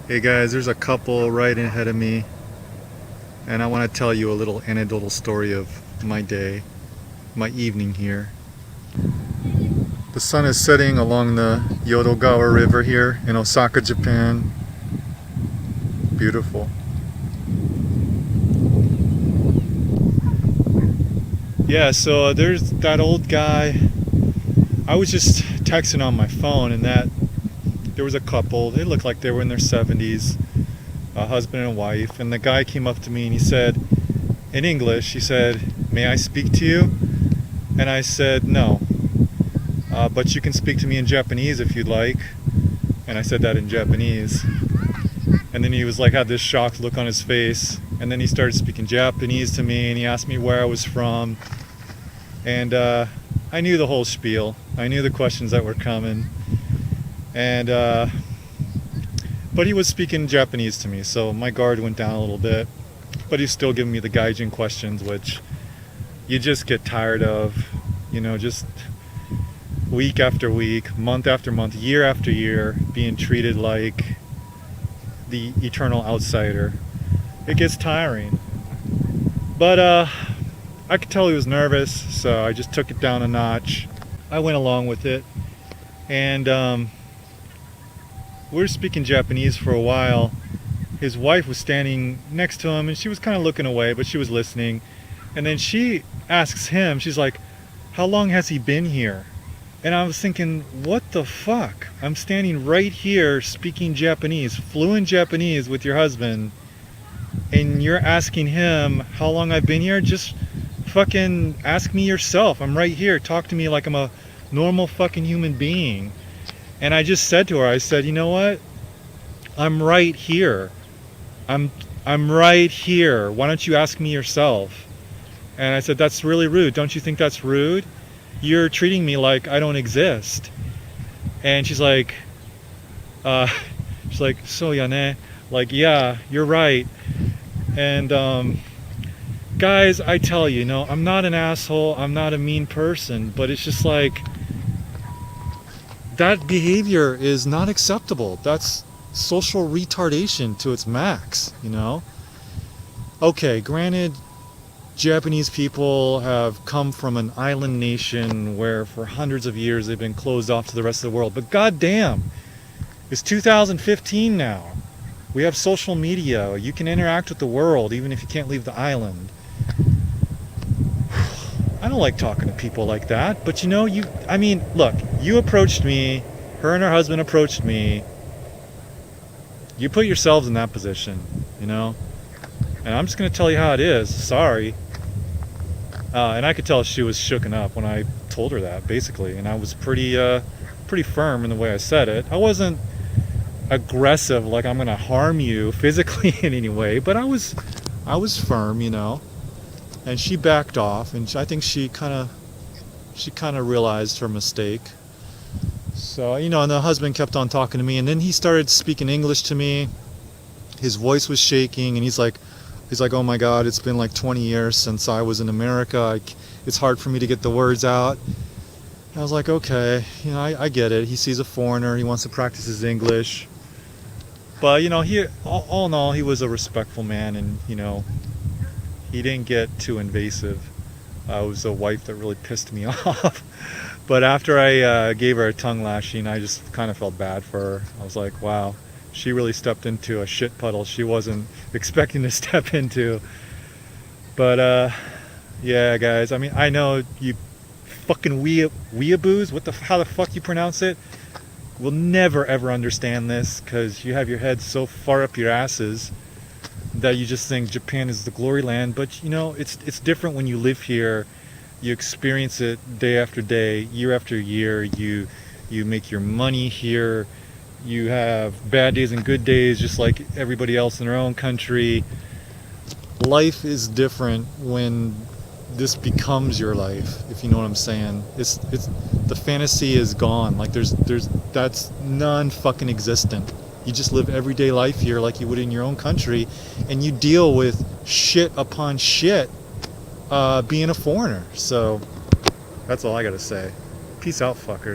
Hey guys, there's a couple right ahead of me, and I want to tell you a little anecdotal story of my day, my evening here. The sun is setting along the Yodogawa River here in Osaka, Japan. Beautiful. Yeah, so there's that old guy. I was just texting on my phone, and there was a couple. They looked like they were in their 70s, a husband and a wife. And the guy came up to me and he said, in English, he said, "May I speak to you?" And I said, "No, but you can speak to me in Japanese if you'd like." And I said that in Japanese. And then he was like, had this shocked look on his face. And then he started speaking Japanese to me, and he asked me where I was from. And I knew the whole spiel. I knew the questions that were coming. And but he was speaking Japanese to me, so my guard went down a little bit. But he's still giving me the gaijin questions, which you just get tired of, just week after week, month after month, year after year, being treated like the eternal outsider. It gets tiring. But I could tell he was nervous, so I just took it down a notch. I went along with it, and we were speaking Japanese for a while. His wife was standing next to him, and she was kind of looking away, but she was listening. And then she asks him, she's like, "How long has he been here?" And I was thinking, what the fuck? I'm standing right here speaking Japanese, fluent Japanese with your husband, and you're asking him how long I've been here? Just fucking ask me yourself. I'm right here. Talk to me like I'm a normal fucking human being. And I just said to her, I said, "You know what? I'm right here. I'm right here. Why don't you ask me yourself?" And I said, "That's really rude. Don't you think that's rude? You're treating me like I don't exist." And she's like, "So ya ne?" Like, "Yeah, you're right." And guys, I tell you, I'm not an asshole. I'm not a mean person, but it's just like that behavior is not acceptable. That's social retardation to its max, Okay, granted, Japanese people have come from an island nation where for hundreds of years they've been closed off to the rest of the world. But goddamn, it's 2015 now. We have social media. You can interact with the world even if you can't leave the island. I don't like talking to people like that. But look, you approached me. Her and her husband approached me. You put yourselves in that position, And I'm just going to tell you how it is. Sorry. And I could tell she was shooken up when I told her that, basically. And I was pretty firm in the way I said it. I wasn't aggressive, like I'm going to harm you physically in any way. But I was firm, And she backed off, and I think she kind of realized her mistake. So, and the husband kept on talking to me, and then he started speaking English to me. His voice was shaking, and he's like, "Oh my God, it's been like 20 years since I was in America. It's hard for me to get the words out." And I was like, okay, I get it. He sees a foreigner, he wants to practice his English. But, he, all in all, he was a respectful man, and, he didn't get too invasive. It was a wife that really pissed me off. But after I gave her a tongue lashing, I just kind of felt bad for her. I was like, wow, she really stepped into a shit puddle she wasn't expecting to step into. But yeah, guys, I know you fucking weeaboos, how the fuck you pronounce it, will never ever understand this, because you have your head so far up your asses that you just think Japan is the glory land. But it's different when you live here. You experience it day after day, year after year. You make your money here. You have bad days and good days, just like everybody else in their own country. Life is different when this becomes your life, if you know what I'm saying. It's the fantasy is gone. Like there's that's non-fucking existent. You just live everyday life here like you would in your own country, and you deal with shit upon shit being a foreigner. So that's all I gotta say. Peace out, fuckers.